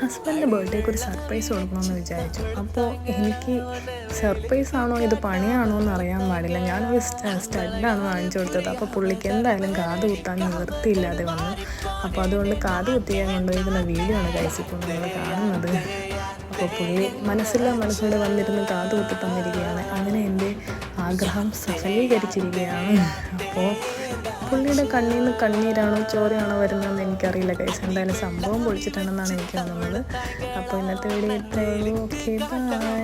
ഹസ്ബൻഡിൻ്റെ ബർത്ത്ഡേക്ക് ഒരു സർപ്രൈസ് കൊടുക്കണമെന്ന് വിചാരിച്ചു. അപ്പോൾ എനിക്ക് സർപ്രൈസ് ആണോ ഇത് പണിയാണോ എന്ന് അറിയാൻ പാടില്ല. ഞാനൊരു സ്റ്റഡാണ് വാങ്ങിച്ചു കൊടുത്തത്. അപ്പോൾ പുള്ളിക്ക് എന്തായാലും കാത് കുത്താൻ നിവൃത്തിയില്ലാതെ വന്നു. അപ്പോൾ അതുകൊണ്ട് കാത് കുത്തിയാൻ കൊണ്ടുപോയിരിക്കുന്ന വീഡിയോ ആണ് ഗൈസ് ഇപ്പോൾ നമ്മൾ കാണുന്നത്. അപ്പോൾ പുള്ളി മനസ്സോടെ വന്നിരുന്ന് കാത് കുത്തി തന്നിരിക്കുകയാണ്. അങ്ങനെ എൻ്റെ ആഗ്രഹം സഫലീകരിച്ചിരിക്കുകയാണ്. അപ്പോൾ പുള്ളിയുടെ കണ്ണിൽ നിന്ന് കണ്ണീരാണോ ചോരയാണോ വരുന്നതെന്ന് എനിക്കറിയില്ല ഗൈസ്. എന്തായാലും സംഭവം പൊളിച്ചിട്ടുണ്ടെന്നാണ് എനിക്ക് തോന്നുന്നത്. അപ്പോൾ ഇന്നത്തെ വീഡിയോ ഇത്രയേ ഉള്ളൂ. Okay, by.